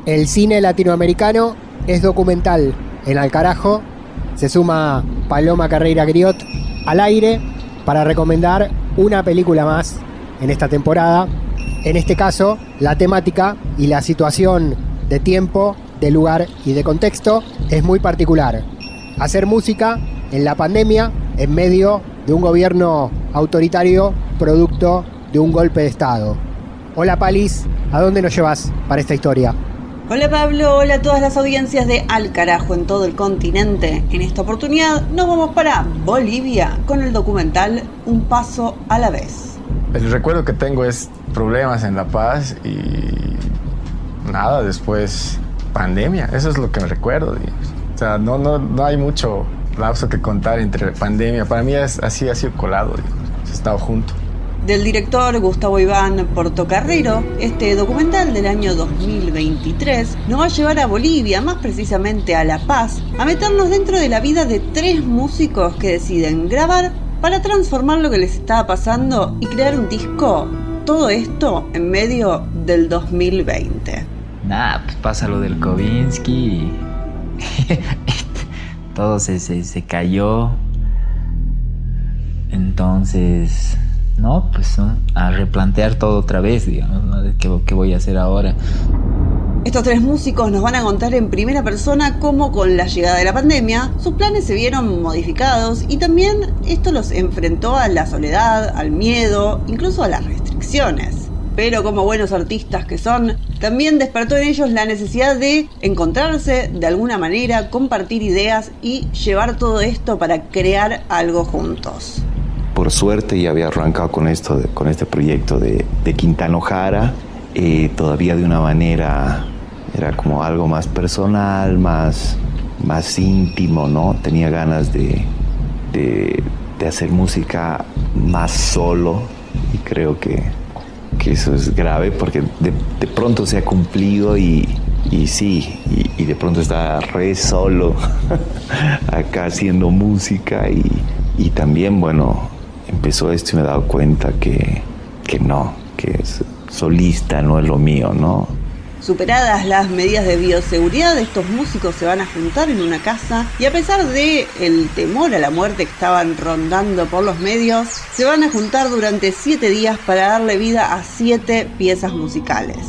El cine latinoamericano es documental. En Al Carajo se suma Paloma Carreira Griot al aire para recomendar una película más en esta temporada. En este caso, la temática y la situación de tiempo, de lugar y de contexto es muy particular. Hacer música en la pandemia en medio de un gobierno autoritario producto de un golpe de Estado. Hola Palis, ¿a dónde nos llevas para esta historia? Hola Pablo, hola a todas las audiencias de Al Carajo en todo el continente. En esta oportunidad nos vamos para Bolivia con el documental Un Paso a la Vez. El recuerdo que tengo es problemas en La Paz y nada, después pandemia. Eso es lo que me recuerdo, digamos. O sea, no hay mucho lapso que contar entre pandemia. Para mí así ha sido colado, digamos. Ha estado junto. Del director Gustavo Iván Portocarrero, este documental del año 2023 nos va a llevar a Bolivia, más precisamente a La Paz, a meternos dentro de la vida de 3 músicos que deciden grabar para transformar lo que les estaba pasando y crear un disco. Todo esto en medio del 2020. Nah, pues pasa lo del Kovinsky y todo se cayó. Entonces... No, pues a replantear todo otra vez, digamos, ¿no? ¿Qué voy a hacer ahora? Estos 3 músicos nos van a contar en primera persona cómo con la llegada de la pandemia sus planes se vieron modificados y también esto los enfrentó a la soledad, al miedo, incluso a las restricciones. pero como buenos artistas que son, también despertó en ellos la necesidad de encontrarse de alguna manera, compartir ideas y llevar todo esto para crear algo juntos. Por suerte ya había arrancado con este proyecto de Quintano Jara, todavía de una manera, era como algo más personal, más íntimo, ¿no? Tenía ganas de hacer música más solo, y creo que eso es grave porque de pronto se ha cumplido y de pronto está re solo acá haciendo música y también, bueno, empezó esto y me he dado cuenta que solista no es lo mío, ¿no? Superadas las medidas de bioseguridad, estos músicos se van a juntar en una casa y a pesar de el temor a la muerte que estaban rondando por los medios, se van a juntar durante 7 días para darle vida a 7 piezas musicales.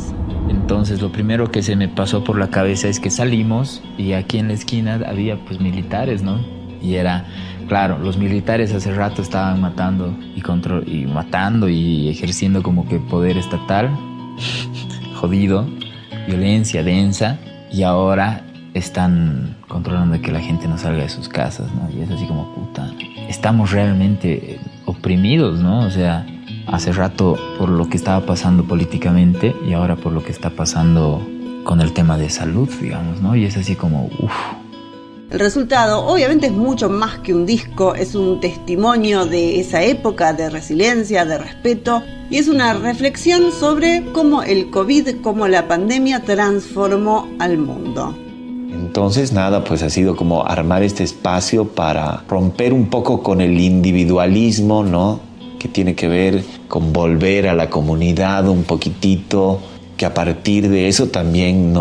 Entonces lo primero que se me pasó por la cabeza es que salimos y aquí en la esquina había pues militares, ¿no? Y era, claro, los militares hace rato estaban matando y ejerciendo como que poder estatal, jodido, violencia densa, y ahora están controlando que la gente no salga de sus casas, ¿no? Y es así como, puta, estamos realmente oprimidos, ¿no? O sea, hace rato por lo que estaba pasando políticamente y ahora por lo que está pasando con el tema de salud, digamos, ¿no? Y es así como, uff. El resultado obviamente es mucho más que un disco, es un testimonio de esa época de resiliencia, de respeto, y es una reflexión sobre cómo el COVID, cómo la pandemia transformó al mundo. Entonces nada, pues ha sido como armar este espacio para romper un poco con el individualismo, ¿no? Que tiene que ver con volver a la comunidad un poquitito, que a partir de eso también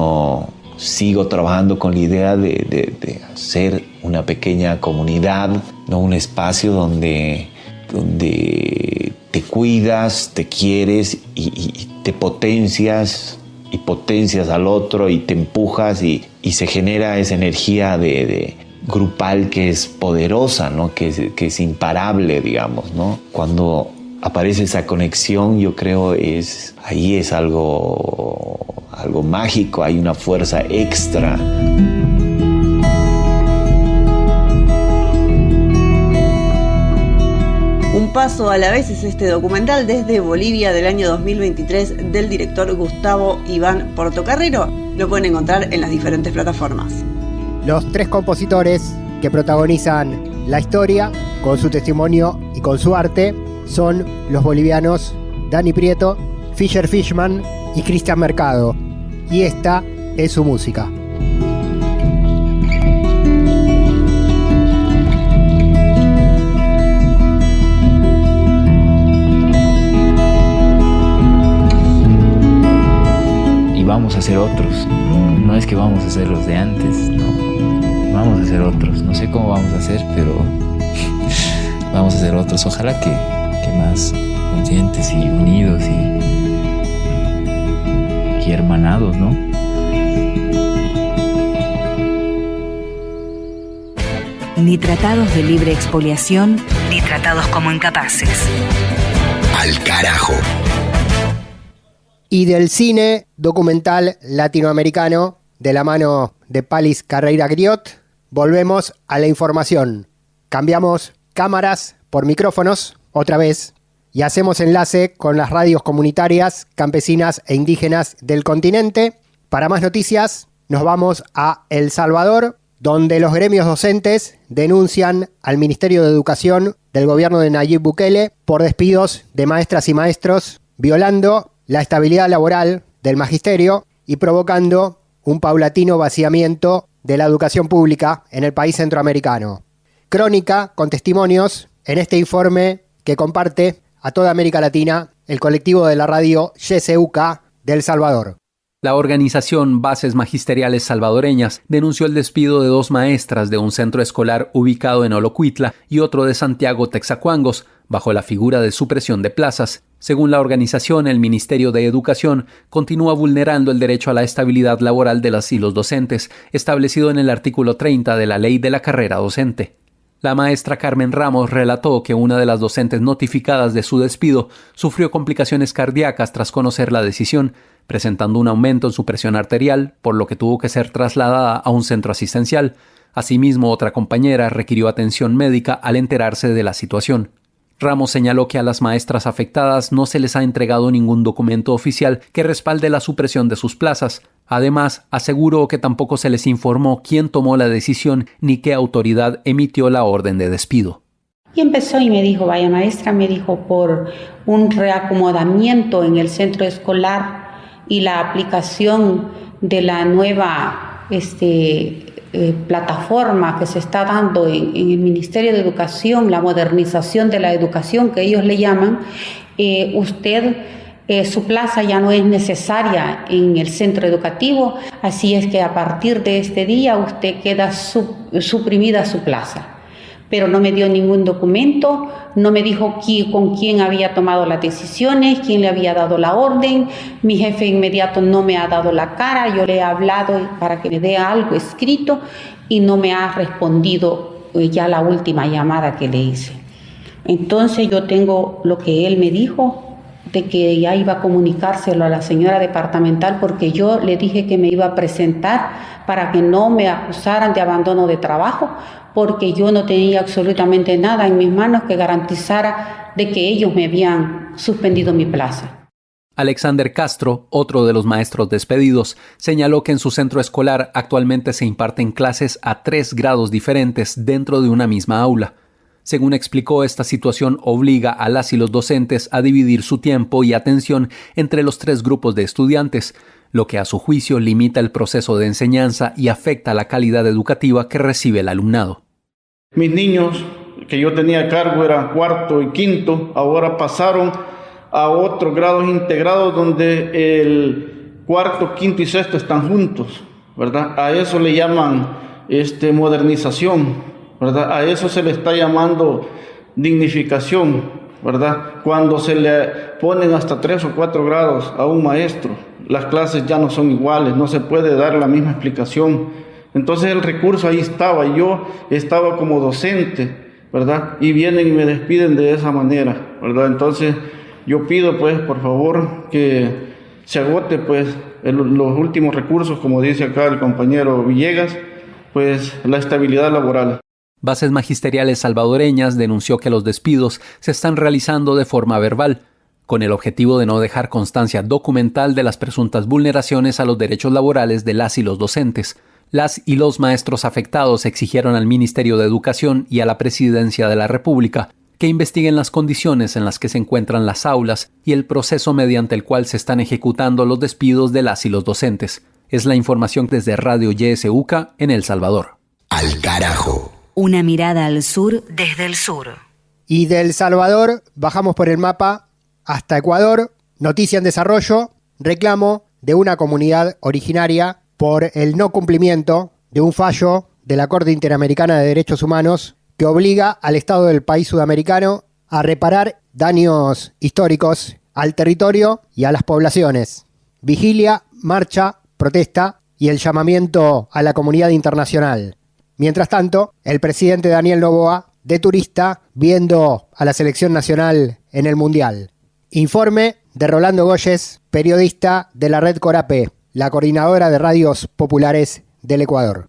sigo trabajando con la idea de hacer una pequeña comunidad, ¿no? Un espacio donde te cuidas, te quieres y te potencias y potencias al otro y te empujas y se genera esa energía de grupal que es poderosa, ¿no? Que es imparable, digamos, ¿no? Cuando aparece esa conexión, yo creo ahí es algo mágico, hay una fuerza extra. Un paso a la vez es este documental desde Bolivia del año 2023 del director Gustavo Iván Portocarrero. Lo pueden encontrar en las diferentes plataformas. Los 3 compositores que protagonizan la historia con su testimonio y con su arte son los bolivianos Dani Prieto, Fisher Fishman y Cristian Mercado. Y esta es su música. Y vamos a hacer otros. No es que vamos a hacer los de antes, no. Vamos a hacer otros. No sé cómo vamos a hacer, pero vamos a hacer otros. Ojalá que más conscientes y unidos y hermanados, ¿no? Ni tratados de libre expoliación, ni tratados como incapaces. Al carajo. Y del cine documental latinoamericano, de la mano de Palis Carreira Griot, volvemos a la información. Cambiamos cámaras por micrófonos, otra vez, y hacemos enlace con las radios comunitarias, campesinas e indígenas del continente. Para más noticias, nos vamos a El Salvador, donde los gremios docentes denuncian al Ministerio de Educación del gobierno de Nayib Bukele por despidos de maestras y maestros, violando la estabilidad laboral del magisterio y provocando un paulatino vaciamiento de la educación pública en el país centroamericano. Crónica con testimonios en este informe que comparte a toda América Latina el colectivo de la radio YSUK de El Salvador. La organización Bases Magisteriales Salvadoreñas denunció el despido de 2 maestras de un centro escolar ubicado en Olocuitla y otro de Santiago Texacuangos, bajo la figura de supresión de plazas. Según la organización, el Ministerio de Educación continúa vulnerando el derecho a la estabilidad laboral de las y los docentes, establecido en el artículo 30 de la Ley de la Carrera Docente. La maestra Carmen Ramos relató que una de las docentes notificadas de su despido sufrió complicaciones cardíacas tras conocer la decisión, presentando un aumento en su presión arterial, por lo que tuvo que ser trasladada a un centro asistencial. Asimismo, otra compañera requirió atención médica al enterarse de la situación. Ramos señaló que a las maestras afectadas no se les ha entregado ningún documento oficial que respalde la supresión de sus plazas. Además, aseguró que tampoco se les informó quién tomó la decisión ni qué autoridad emitió la orden de despido. Y empezó y me dijo, vaya maestra, me dijo, por un reacomodamiento en el centro escolar y la aplicación de la nueva plataforma que se está dando en el Ministerio de Educación, la modernización de la educación que ellos le llaman, su plaza ya no es necesaria en el centro educativo, así es que a partir de este día usted queda suprimida su plaza. Pero no me dio ningún documento, no me dijo con quién había tomado las decisiones, quién le había dado la orden. Mi jefe inmediato no me ha dado la cara, yo le he hablado para que me dé algo escrito y no me ha respondido ya la última llamada que le hice. Entonces yo tengo lo que él me dijo, de que ya iba a comunicárselo a la señora departamental, porque yo le dije que me iba a presentar para que no me acusaran de abandono de trabajo, porque yo no tenía absolutamente nada en mis manos que garantizara de que ellos me habían suspendido mi plaza. Alexander Castro, otro de los maestros despedidos, señaló que en su centro escolar actualmente se imparten clases a 3 grados diferentes dentro de una misma aula. Según explicó, esta situación obliga a las y los docentes a dividir su tiempo y atención entre los 3 grupos de estudiantes, lo que a su juicio limita el proceso de enseñanza y afecta la calidad educativa que recibe el alumnado. Mis niños que yo tenía a cargo eran 4º y 5º, ahora pasaron a otros grados integrados donde el 4º, 5º y 6º están juntos, ¿verdad? A eso le llaman modernización, ¿verdad? A eso se le está llamando dignificación, ¿verdad? Cuando se le ponen hasta 3 o 4 grados a un maestro, las clases ya no son iguales, no se puede dar la misma explicación. Entonces el recurso ahí estaba, yo estaba como docente, ¿verdad? Y vienen y me despiden de esa manera, ¿verdad? Entonces yo pido, pues, por favor, que se agote, pues, los últimos recursos, como dice acá el compañero Villegas, pues, la estabilidad laboral. Bases Magisteriales Salvadoreñas denunció que los despidos se están realizando de forma verbal, con el objetivo de no dejar constancia documental de las presuntas vulneraciones a los derechos laborales de las y los docentes. Las y los maestros afectados exigieron al Ministerio de Educación y a la Presidencia de la República que investiguen las condiciones en las que se encuentran las aulas y el proceso mediante el cual se están ejecutando los despidos de las y los docentes. Es la información desde Radio YSUCA en El Salvador. Al carajo. Una mirada al sur desde el sur. Y de El Salvador bajamos por el mapa hasta Ecuador. Noticia en desarrollo, reclamo de una comunidad originaria por el no cumplimiento de un fallo de la Corte Interamericana de Derechos Humanos que obliga al Estado del país sudamericano a reparar daños históricos al territorio y a las poblaciones. Vigilia, marcha, protesta y el llamamiento a la comunidad internacional. Mientras tanto, el presidente Daniel Noboa, de turista, viendo a la selección nacional en el Mundial. Informe de Rolando Goyes, periodista de la Red Corape, la coordinadora de radios populares del Ecuador.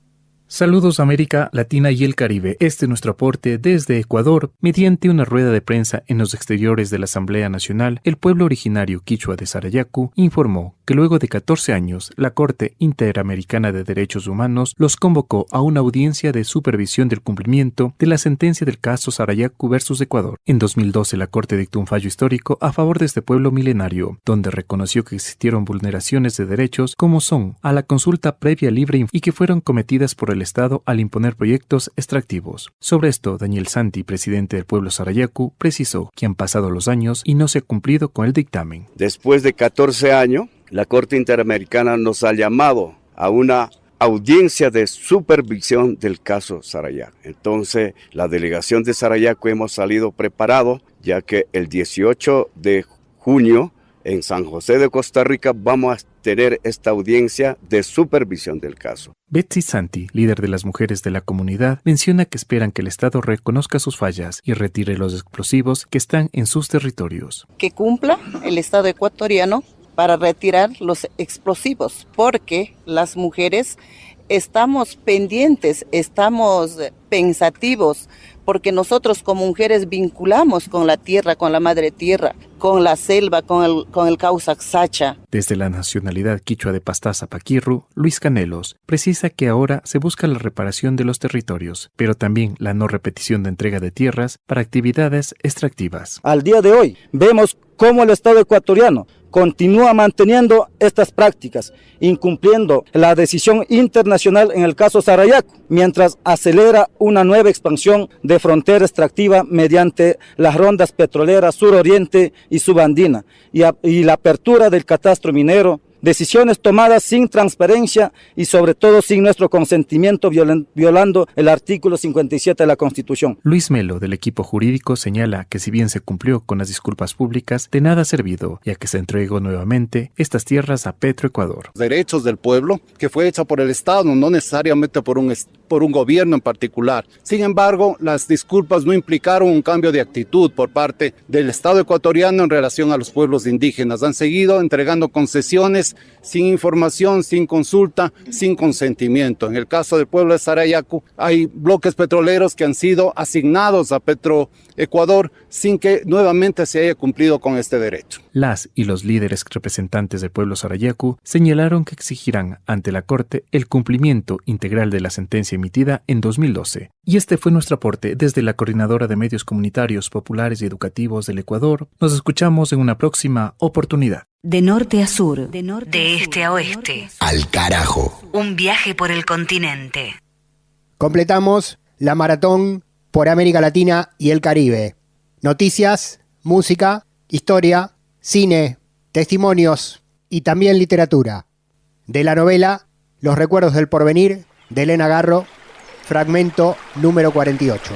Saludos América Latina y el Caribe. Este es nuestro aporte desde Ecuador. Mediante una rueda de prensa en los exteriores de la Asamblea Nacional, el pueblo originario quichua de Sarayaku informó que luego de 14 años, la Corte Interamericana de Derechos Humanos los convocó a una audiencia de supervisión del cumplimiento de la sentencia del caso Sarayaku versus Ecuador. En 2012, la Corte dictó un fallo histórico a favor de este pueblo milenario, donde reconoció que existieron vulneraciones de derechos como son a la consulta previa libre y que fueron cometidas por el Estado al imponer proyectos extractivos. Sobre esto, Daniel Santi, presidente del pueblo Sarayaku, precisó que han pasado los años y no se ha cumplido con el dictamen. Después de 14 años, la Corte Interamericana nos ha llamado a una audiencia de supervisión del caso Sarayaku. Entonces, la delegación de Sarayaku hemos salido preparados, ya que el 18 de junio en San José de Costa Rica vamos a tener esta audiencia de supervisión del caso. Betsy Santi, líder de las mujeres de la comunidad, menciona que esperan que el Estado reconozca sus fallas y retire los explosivos que están en sus territorios. Que cumpla el Estado ecuatoriano para retirar los explosivos, porque las mujeres estamos pendientes, estamos pensativos, porque nosotros como mujeres vinculamos con la tierra, con la madre tierra, con la selva, con el causa Sacha. Desde la nacionalidad quichua de Pastaza Paquirru, Luis Canelos precisa que ahora se busca la reparación de los territorios, pero también la no repetición de entrega de tierras para actividades extractivas. Al día de hoy vemos cómo el Estado ecuatoriano continúa manteniendo estas prácticas, incumpliendo la decisión internacional en el caso Sarayaku, mientras acelera una nueva expansión de frontera extractiva mediante las rondas petroleras suroriente y subandina y la apertura del catastro minero, decisiones tomadas sin transparencia y sobre todo sin nuestro consentimiento, violando el artículo 57 de la Constitución. Luis Melo, del equipo jurídico, señala que si bien se cumplió con las disculpas públicas, de nada ha servido, ya que se entregó nuevamente estas tierras a Petroecuador. Derechos del pueblo, que fue hecha por el Estado, no necesariamente por un gobierno en particular. Sin embargo, las disculpas no implicaron un cambio de actitud por parte del Estado ecuatoriano en relación a los pueblos indígenas. Han seguido entregando concesiones sin información, sin consulta, sin consentimiento. En el caso del pueblo de Sarayaku, hay bloques petroleros que han sido asignados a Petroecuador sin que nuevamente se haya cumplido con este derecho. Las y los líderes representantes del pueblo Sarayaku señalaron que exigirán ante la Corte el cumplimiento integral de la sentencia emitida en 2012. Y este fue nuestro aporte desde la Coordinadora de Medios Comunitarios, Populares y Educativos del Ecuador. Nos escuchamos en una próxima oportunidad. De norte a sur, de este a oeste. Al carajo. Un viaje por el continente. Completamos la maratón por América Latina y el Caribe. Noticias, música, historia, cine, testimonios y también literatura. De la novela Los recuerdos del porvenir, de Elena Garro, fragmento número 48.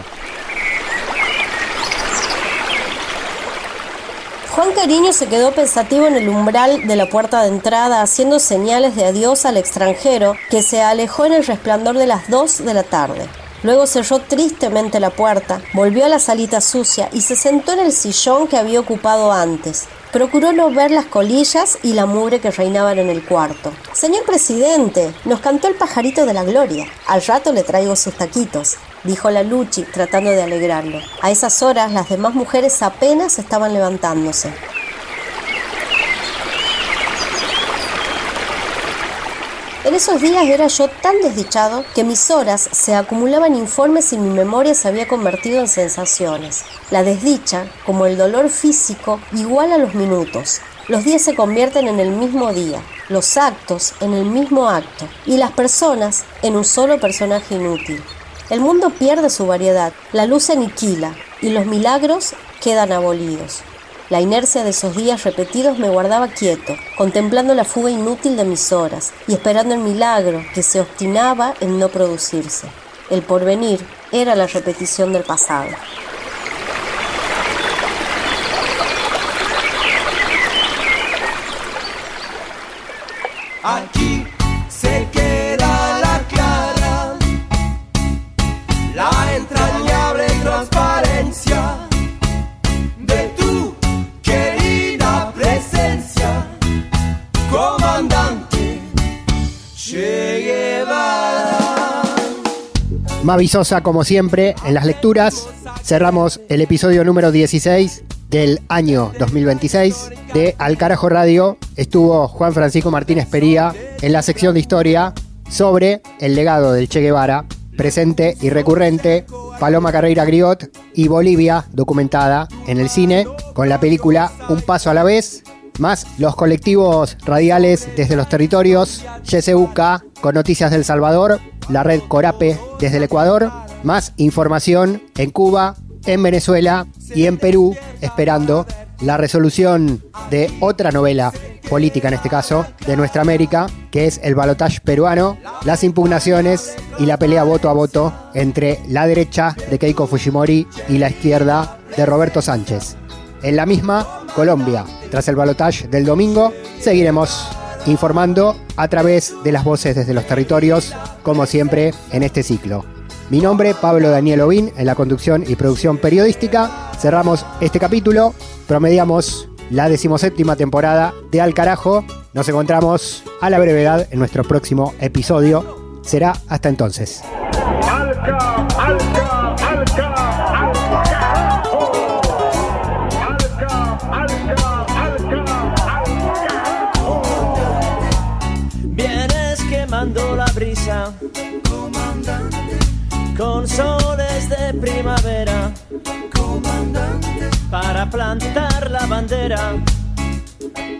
Juan Cariño se quedó pensativo en el umbral de la puerta de entrada, haciendo señales de adiós al extranjero, que se alejó en el resplandor de las 2 de la tarde. Luego cerró tristemente la puerta, volvió a la salita sucia y se sentó en el sillón que había ocupado antes. Procuró no ver las colillas y la mugre que reinaban en el cuarto. «Señor presidente, nos cantó el pajarito de la gloria. Al rato le traigo sus taquitos», dijo la Luchi, tratando de alegrarlo. A esas horas, las demás mujeres apenas estaban levantándose. En esos días era yo tan desdichado que mis horas se acumulaban informes y mi memoria se había convertido en sensaciones. La desdicha, como el dolor físico, iguala los minutos. Los días se convierten en el mismo día, los actos en el mismo acto y las personas en un solo personaje inútil. El mundo pierde su variedad, la luz se aniquila y los milagros quedan abolidos. La inercia de esos días repetidos me guardaba quieto, contemplando la fuga inútil de mis horas y esperando el milagro que se obstinaba en no producirse. El porvenir era la repetición del pasado. Aquí se queda la clara, la entrañable transparencia de tu querida presencia, comandante Che Guevara. Mavi Sosa, como siempre, en las lecturas. Cerramos el episodio número 16 del año 2026 de Al Carajo Radio. Estuvo Juan Francisco Martínez Pería en la sección de historia sobre el legado del Che Guevara, presente y recurrente, Paloma Carreira Griot y Bolivia, documentada en el cine, con la película Un Paso a la Vez, más los colectivos radiales desde los territorios, YSUK con Noticias del Salvador, la red Corape desde el Ecuador, más información en Cuba, en Venezuela y en Perú, esperando la resolución de otra novela política, en este caso, de nuestra América, que es el balotaje peruano, las impugnaciones y la pelea voto a voto entre la derecha de Keiko Fujimori y la izquierda de Roberto Sánchez. En la misma Colombia, tras el balotaje del domingo, seguiremos informando a través de las voces desde los territorios, como siempre en este ciclo. Mi nombre, Pablo Daniel Ovín, en la conducción y producción periodística. Cerramos este capítulo, promediamos la 17ª temporada de Al Carajo. Nos encontramos a la brevedad en nuestro próximo episodio. Será hasta entonces. Vienes quemando la brisa, comandante, con soles de primavera, comandante, para plantar la bandera,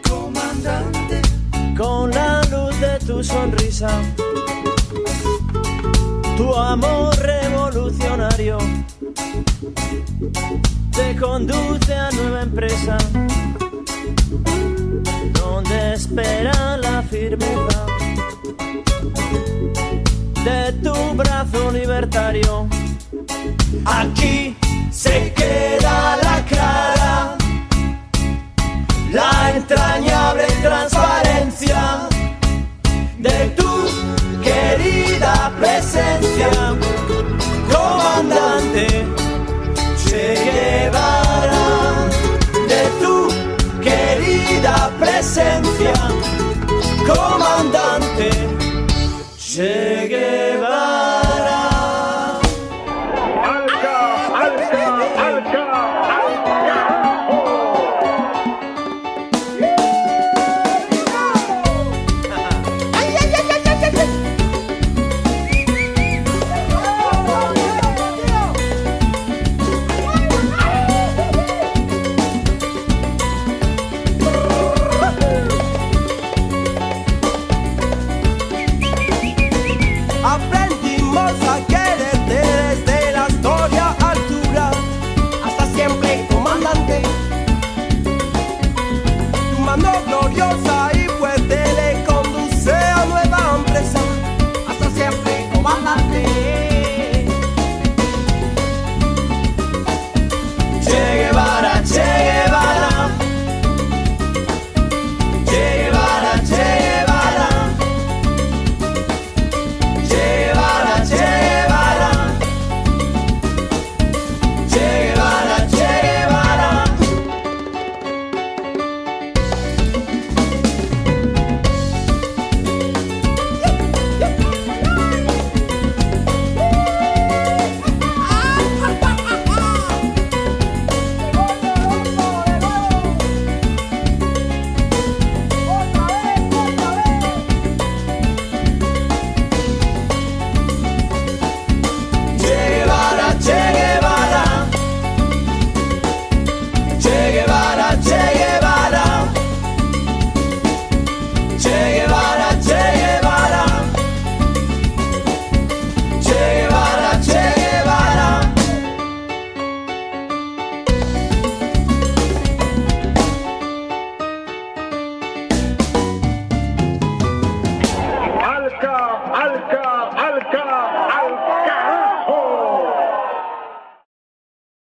comandante, con la luz de tu sonrisa, tu amor revolucionario te conduce a nueva empresa, donde espera la firmeza de tu brazo libertario. Aquí se queda la clara, la entrañable transparencia de tu querida presencia, comandante Che Guevara, de tu querida presencia, comandante Che Guevara. Aprendimos a quererte desde la historia altura, hasta siempre, comandante. Tu mano